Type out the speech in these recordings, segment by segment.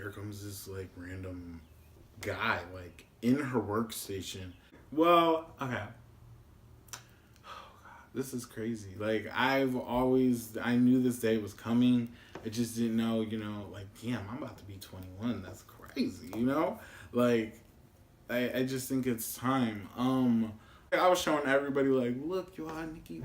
here comes this like random guy like in her workstation. Well, okay. This is crazy. Like I knew this day was coming. I just didn't know, like, damn, I'm about to be 21. That's crazy, Like, I just think it's time. I was showing everybody, like, look, you are Nicki.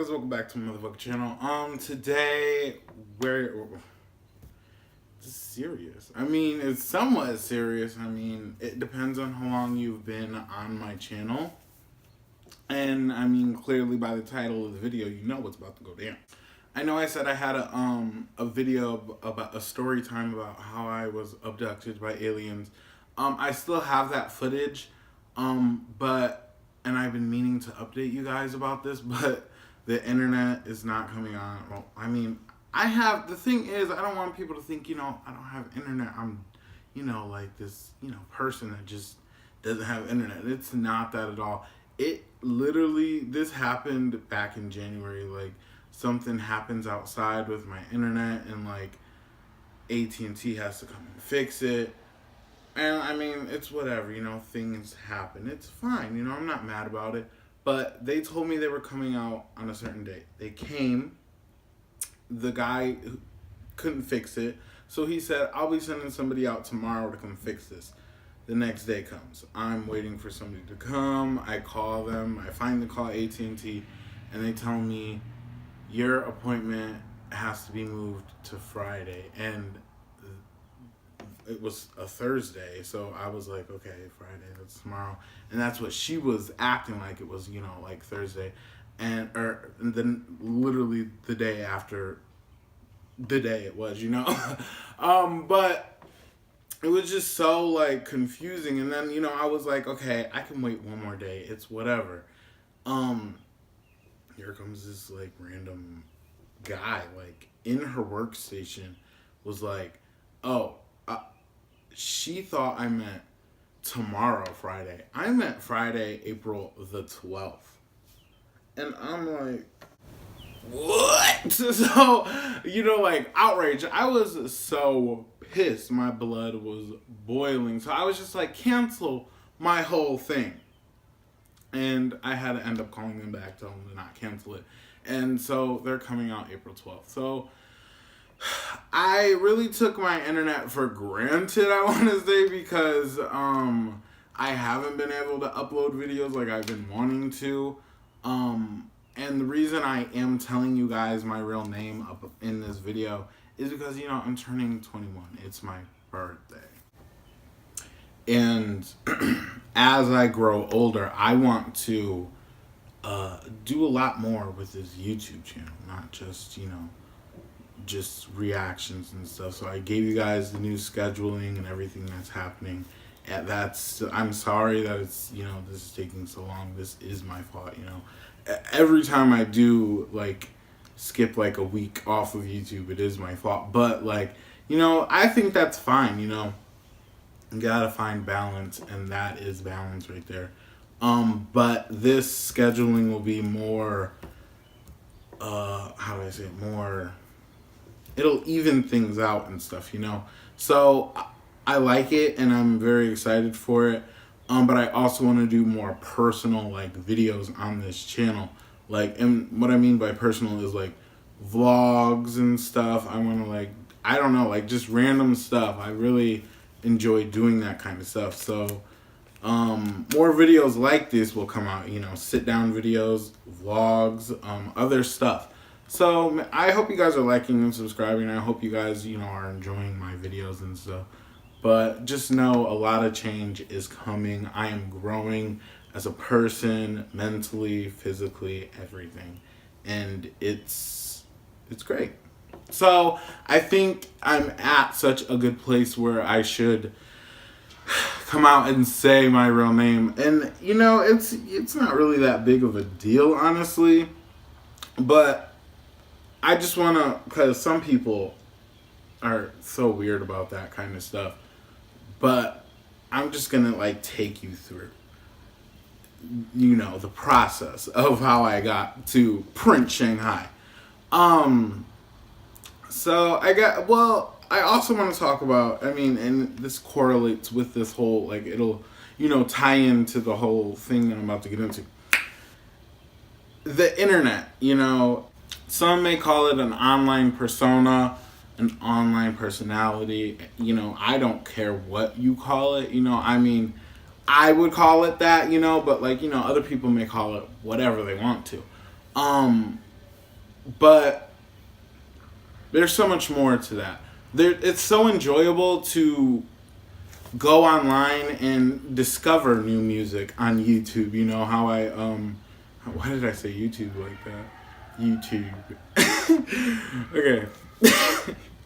Welcome back to my motherfucking channel. Today this is serious. I mean, it's somewhat serious. I mean, it depends on how long you've been on my channel. And I mean, clearly by the title of the video, you know what's about to go down. I know I said I had a video about a story time about how I was abducted by aliens. I still have that footage. And I've been meaning to update you guys about this, but the internet is not coming on. Well, I mean, the thing is, I don't want people to think, I don't have internet. I'm, like this, person that just doesn't have internet. It's not that at all. It literally, this happened back in January. Like, something happens outside with my internet and like AT&T has to come and fix it. And I mean, it's whatever, things happen. It's fine, I'm not mad about it. But they told me they were coming out on a certain date. They came. The guy couldn't fix it. So he said, I'll be sending somebody out tomorrow to come fix this. The next day comes. I'm waiting for somebody to come. I call them. I finally call AT&T. And they tell me, your appointment has to be moved to Friday. And it was a Thursday, so I was like, okay, Friday, that's tomorrow. And that's what she was acting like it was, like Thursday. And then literally the day after the day it was, But it was just so, like, confusing. And then, I was like, okay, I can wait one more day. It's whatever. Here comes this, like, random guy, like, in her workstation was like, oh, she thought I meant tomorrow, Friday. I meant Friday, April the 12th. And I'm like, what? So, like, outrage. I was so pissed. My blood was boiling. So I was just like, cancel my whole thing. And I had to end up calling them back, telling them to not cancel it. And so they're coming out April 12th. So I really took my internet for granted, I want to say, because I haven't been able to upload videos like I've been wanting to. And the reason I am telling you guys my real name up in this video is because, I'm turning 21. It's my birthday. And as I grow older, I want to do a lot more with this YouTube channel, not just, just reactions and stuff. So I gave you guys the new scheduling and everything that's happening. And I'm sorry that it's, this is taking so long. This is my fault, Every time I do, like, skip, like, a week off of YouTube, it is my fault. But, like, I think that's fine, You gotta find balance, and that is balance right there. But this scheduling will be more, how do I say it, more, it'll even things out and stuff, So I like it and I'm very excited for it. But I also want to do more personal, like, videos on this channel. Like, and what I mean by personal is like vlogs and stuff. I want to, like, I don't know, like, just random stuff. I really enjoy doing that kind of stuff. So more videos like this will come out, sit down videos, vlogs, other stuff. So I hope you guys are liking and subscribing. I hope you guys, are enjoying my videos and stuff. But just know a lot of change is coming. I am growing as a person, mentally, physically, everything. And it's great. So I think I'm at such a good place where I should come out and say my real name. And, it's not really that big of a deal, honestly. But I just want to, because some people are so weird about that kind of stuff. But I'm just going to like take you through, the process of how I got to print Shanghai. Um, I also want to talk about, and this correlates with this whole, like, it'll, tie into the whole thing that I'm about to get into. The internet, some may call it an online persona, an online personality. I don't care what you call it, I would call it that, but like, other people may call it whatever they want to. But there's so much more to that. It's so enjoyable to go online and discover new music on YouTube. You know how why did I say YouTube like that? YouTube. Okay.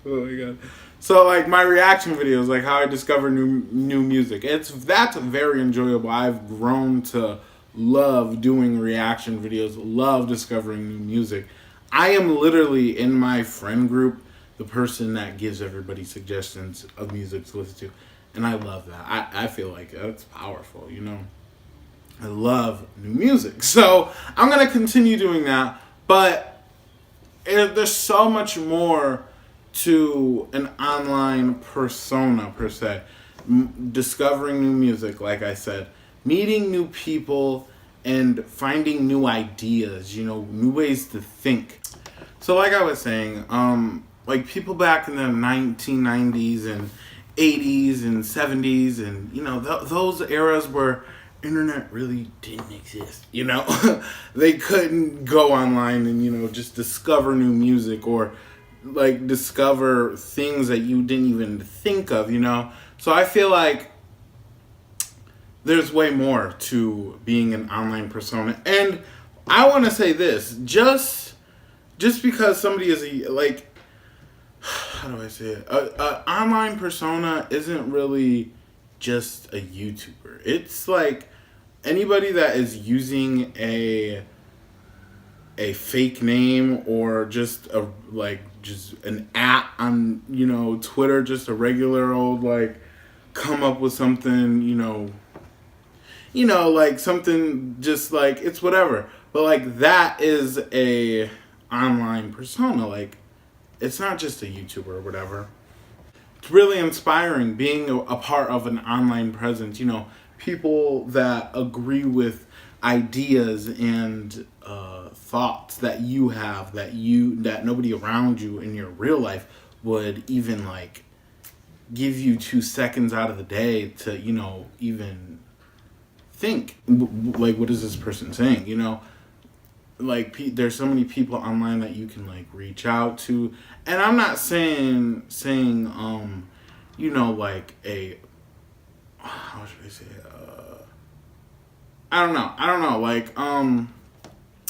Oh my god. So like my reaction videos, like how I discover new music. That's very enjoyable. I've grown to love doing reaction videos, love discovering new music. I am literally in my friend group the person that gives everybody suggestions of music to listen to. And I love that. I feel like that's powerful, I love new music. So I'm going to continue doing that. But there's so much more to an online persona, per se. Discovering new music, like I said. Meeting new people and finding new ideas, new ways to think. So like I was saying, like people back in the 1990s and 80s and 70s and, those eras where internet really didn't exist, They couldn't go online and, just discover new music or like discover things that you didn't even think of, So I feel like there's way more to being an online persona. And I want to say this, just because somebody is how do I say it? A online persona isn't really just a YouTuber. It's like anybody that is using a fake name or just an on Twitter, just a regular old come up with something like something just like it's whatever. But like that is a online persona. Like it's not just a YouTuber or whatever. It's really inspiring being a part of an online presence. People that agree with ideas and thoughts that you have that nobody around you in your real life would even give you 2 seconds out of the day to even think what is this person saying, there's so many people online that you can reach out to. And I'm not saying a how should I say it? I don't know.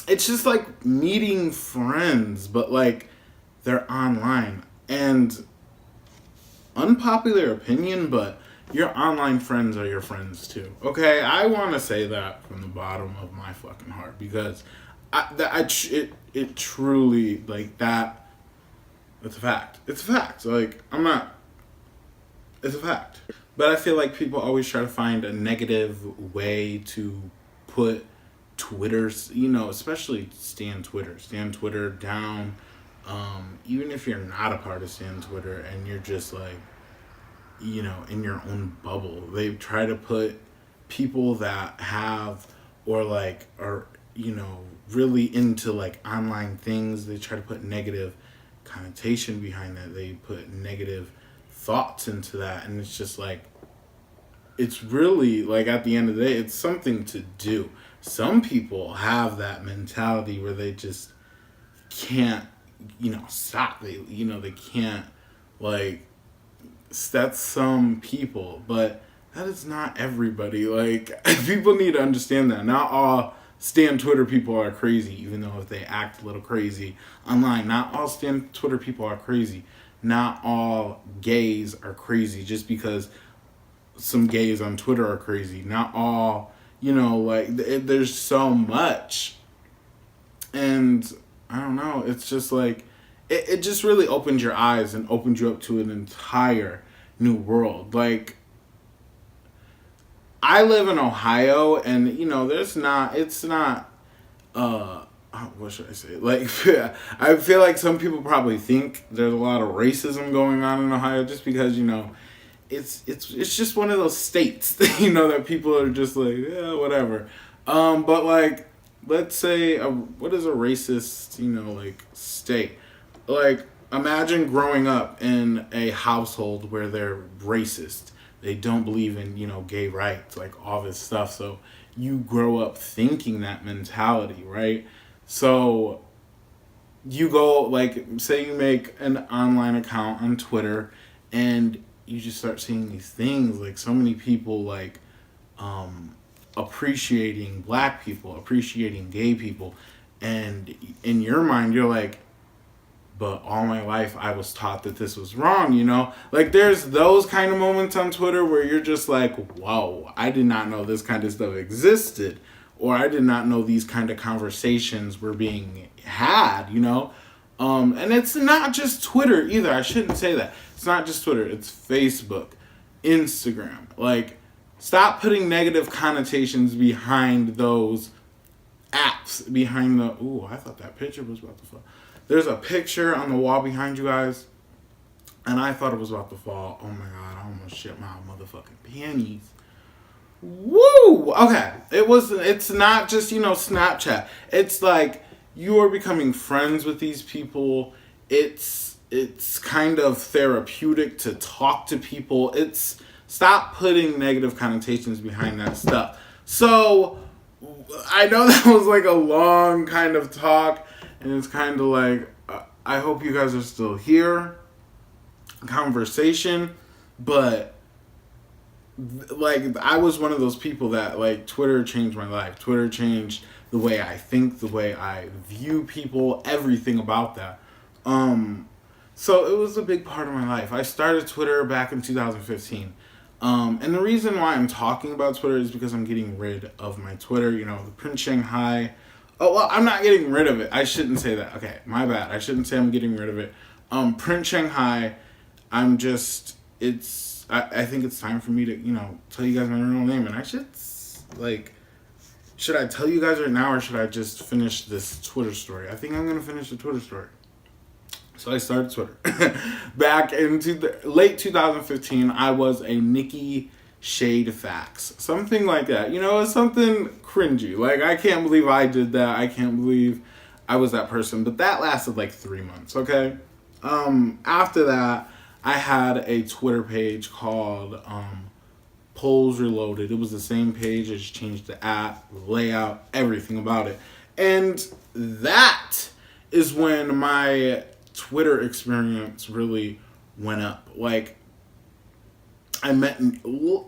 It's just like meeting friends, but they're online. And unpopular opinion, but your online friends are your friends too. Okay, I want to say that from the bottom of my fucking heart because it truly that. It's a fact. It's a fact. It's a fact. But I feel like people always try to find a negative way to put Twitter's, especially Stand Twitter down. Even if you're not a part of Stand Twitter and you're just in your own bubble, they try to put people that have or are really into online things. They try to put negative connotation behind that. They put negative thoughts into that, and it's just it's really at the end of the day, it's something to do. Some people have that mentality where they just can't stop. They can't that's some people, but that is not everybody. People need to understand that not all Stand Twitter people are crazy, even though if they act a little crazy online. Not all Stand Twitter people are crazy. Not all gays are crazy just because some gays on Twitter are crazy. Not all, there's so much. And I don't know, it's just it just really opened your eyes and opened you up to an entire new world. Like, I live in Ohio, and it's not what should I say? Like, I feel like some people probably think there's a lot of racism going on in Ohio, just because it's just one of those states that people are just like, yeah, whatever. But like, let's say what is a racist like state? Like, imagine growing up in a household where they're racist. They don't believe in gay rights, like all this stuff. So you grow up thinking that mentality, right? So you go, like, say you make an online account on Twitter, and you just start seeing these things, like so many people like appreciating black people, appreciating gay people, and in your mind you're like, but all my life I was taught that this was wrong. Like, there's those kind of moments on Twitter where you're just like, whoa, I did not know this kind of stuff existed, or I did not know these kind of conversations were being had. And it's not just Twitter either. I shouldn't say that. It's not just Twitter. It's Facebook, Instagram. Like, stop putting negative connotations behind those apps, behind the, ooh, I thought that picture was about to fall. There's a picture on the wall behind you guys, and I thought it was about to fall. Oh my God, I almost shit my motherfucking panties. Woo! Okay, it's not just, Snapchat. It's like, you are becoming friends with these people. It's kind of therapeutic to talk to people. Stop putting negative connotations behind that stuff. So, I know that was like a long kind of talk, and it's kind of like, I hope you guys are still here. Conversation. But, like, I was one of those people that, like, Twitter changed my life. Twitter changed the way I think, the way I view people, everything about that. So it was a big part of my life. I started Twitter back in 2015. And the reason why I'm talking about Twitter is because I'm getting rid of my Twitter, the Prince Shanghai. Oh, well, I'm not getting rid of it. I shouldn't say that. Okay, my bad. I shouldn't say I'm getting rid of it. Prince Shanghai, I think it's time for me to, tell you guys my real name. And should I tell you guys right now, or should I just finish this Twitter story? I think I'm going to finish the Twitter story. So I started Twitter. Back in late 2015, I was a Nikki Shade Facts. Something like that. It's something cringy. Like, I can't believe I did that. I can't believe I was that person. But that lasted like 3 months, okay? After that, I had a Twitter page called Polls Reloaded. It was the same page. I just changed the app, the layout, everything about it. And that is when my Twitter experience really went up. Like, I met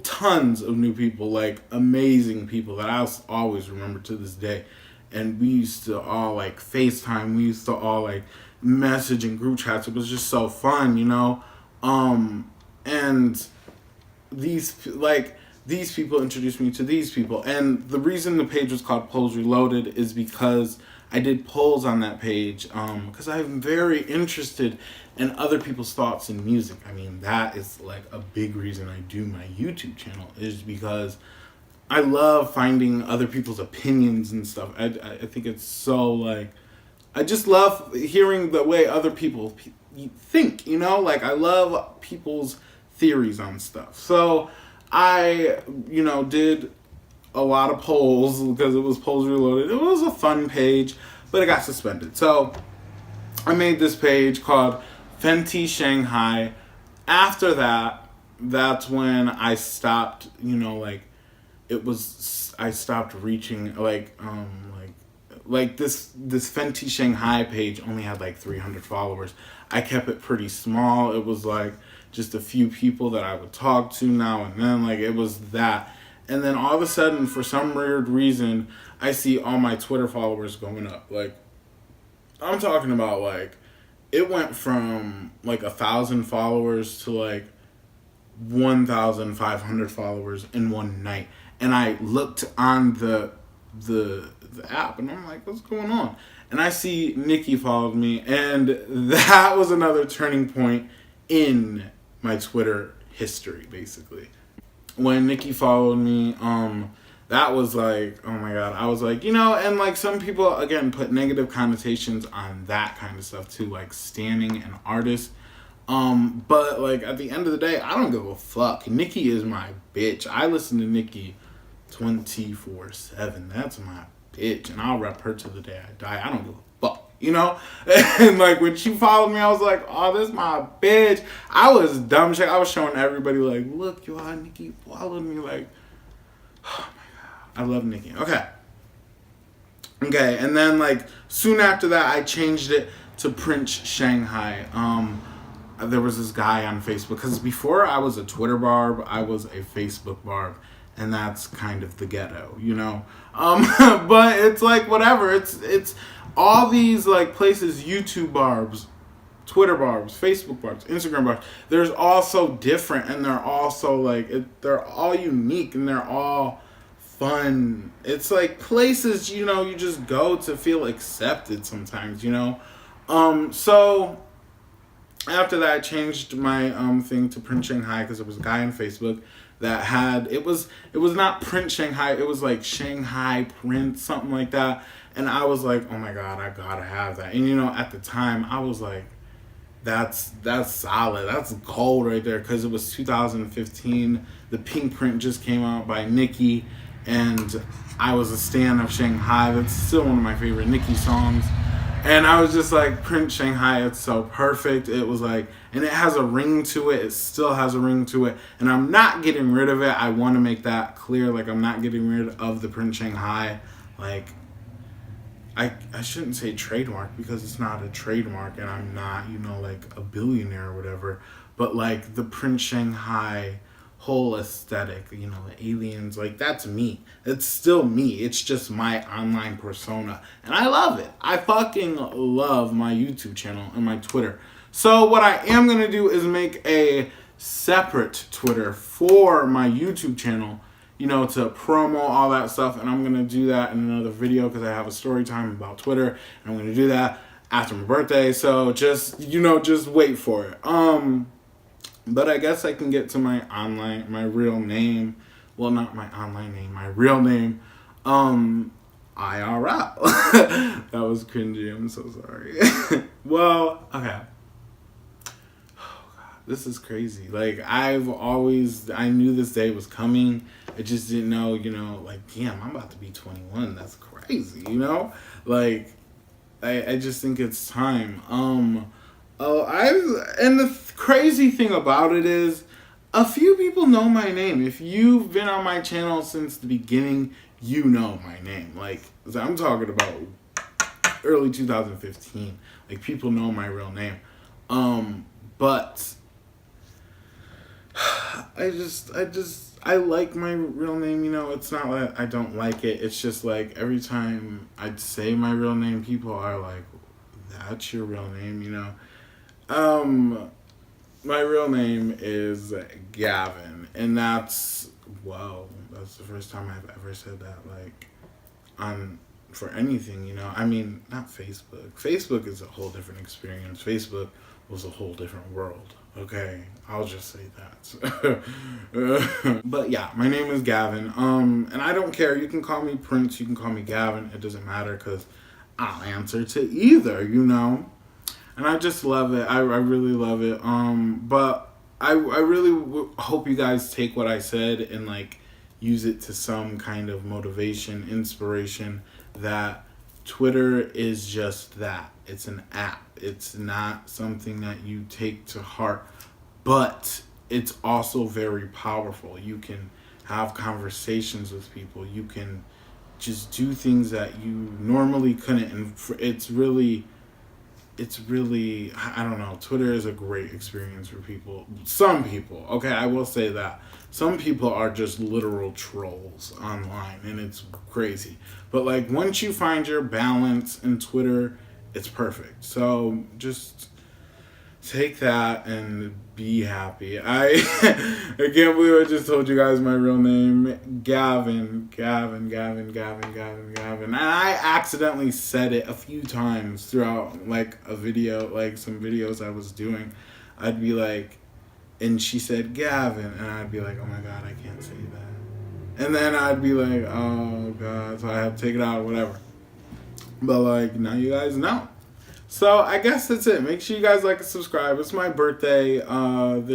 tons of new people, like amazing people that I'll always remember to this day. And we used to all like FaceTime. We used to all like message in group chats. It was just so fun, and these people introduced me to these people. And the reason the page was called Polls Reloaded is because I did polls on that page, because I'm very interested in other people's thoughts in music. I mean, that is like a big reason I do my YouTube channel, is because I love finding other people's opinions and stuff. I think it's so, like, I just love hearing the way other people think, Like, I love people's theories on stuff. So I, did a lot of polls because it was Polls Reloaded. It was a fun page, but it got suspended. So I made this page called Fenty Shanghai. After that, that's when I stopped, I stopped reaching, this Fenty Shanghai page only had like 300 followers. I kept it pretty small. It was like just a few people that I would talk to now and then. Like, it was that. And then all of a sudden, for some weird reason, I see all my Twitter followers going up. Like, I'm talking about, like, it went from like 1,000 followers to like 1,500 followers in one night. And I looked on the app, and I'm like, what's going on? and I see Nikki followed me, and that was another turning point in my Twitter history, basically. When Nikki followed me, that was like, oh my god, I was like, and like some people, again, put negative connotations on that kind of stuff too, like standing an artist. But like at the end of the day, I don't give a fuck. Nikki is my bitch. I listen to Nikki 24/7. That's my bitch, and I'll rep her to the day I die. I don't give a fuck, And like when she followed me, I was like, oh, this my bitch. I was dumb shit. I was showing everybody like, look, y'all, Nikki followed me. Like, oh my god, I love Nikki. Okay, and then like soon after that, I changed it to Prince Shanghai. There was this guy on Facebook, because before I was a Twitter barb, I was a Facebook barb, and that's kind of the ghetto, but it's like whatever. It's all these like places, YouTube barbs, Twitter barbs, Facebook barbs, Instagram barbs. There's all so different, and they're all so like they're all unique, and they're all fun. It's like places you just go to feel accepted sometimes, so. After that, I changed my thing to Prince Shanghai, because there was a guy on Facebook that had it was not Prince Shanghai, it was like Shanghai Prince, something like that. And I was like, oh my god, I gotta have that. And at the time I was like, that's solid, that's gold right there, because it was 2015. The Pink Print just came out by Nicki, and I was a stan of Shanghai. That's still one of my favorite Nicki songs. And I was just like, Prince Shanghai, it's so perfect. It was like, and it has a ring to it. It still has a ring to it. And I'm not getting rid of it. I want to make that clear. Like, I'm not getting rid of the Prince Shanghai. Like, I shouldn't say trademark, because it's not a trademark, and I'm not, like a billionaire or whatever. But like the Prince Shanghai whole aesthetic, the aliens, like that's me. It's still me. It's just my online persona, and I love it. I fucking love my YouTube channel and my Twitter. So what I am gonna do is make a separate Twitter for my YouTube channel, to promo all that stuff, and I'm gonna do that in another video, because I have a story time about Twitter, and I'm gonna do that after my birthday. So just just wait for it. But I guess I can get to my real name. Well, not my online name, my real name. IRL. That was cringy. I'm so sorry. Well, okay. Oh, God. This is crazy. Like, I knew this day was coming. I just didn't know, like, damn, I'm about to be 21. That's crazy, Like, I just think it's time. And the crazy thing about it is, a few people know my name. If you've been on my channel since the beginning, you know my name. Like, I'm talking about early 2015. Like, people know my real name. But I like my real name, it's not like I don't like it. It's just like every time I'd say my real name, people are like, that's your real name, My real name is Gavin, and that's the first time I've ever said that, like, for anything, I mean, not Facebook. Facebook is a whole different experience. Facebook was a whole different world, okay? I'll just say that. But yeah, my name is Gavin, and I don't care. You can call me Prince, you can call me Gavin, it doesn't matter, because I'll answer to either, And I just love it. I really love it. But I really hope you guys take what I said and like use it to some kind of motivation, inspiration, that Twitter is just that. It's an app. It's not something that you take to heart, but it's also very powerful. You can have conversations with people. You can just do things that you normally couldn't. And it's really, I don't know, Twitter is a great experience for people. Some people, okay, I will say that. Some people are just literal trolls online, and it's crazy. But, like, once you find your balance in Twitter, it's perfect. So, just take that and be happy. I can't believe I just told you guys my real name. Gavin. And I accidentally said it a few times throughout like a video, like some videos I was doing. I'd be like, and she said Gavin, and I'd be like, oh my god, I can't say that. And then I'd be like, oh god, so I had to take it out or whatever. But like, now you guys know. So I guess that's it. Make sure you guys like and subscribe. It's my birthday. When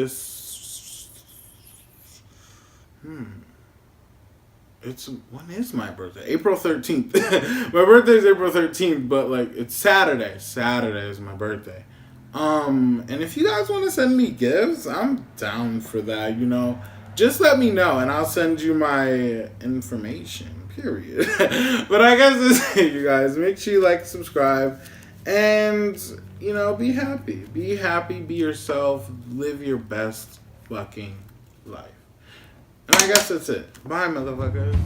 is my birthday? April 13th. My birthday is April 13th, but like it's Saturday. Saturday is my birthday. And if you guys want to send me gifts, I'm down for that, you know. Just let me know and I'll send you my information. Period. But I guess that's it, you guys. Make sure you like, subscribe. And, you know, be happy. Be happy, be yourself, live your best fucking life. And I guess that's it. Bye, motherfuckers.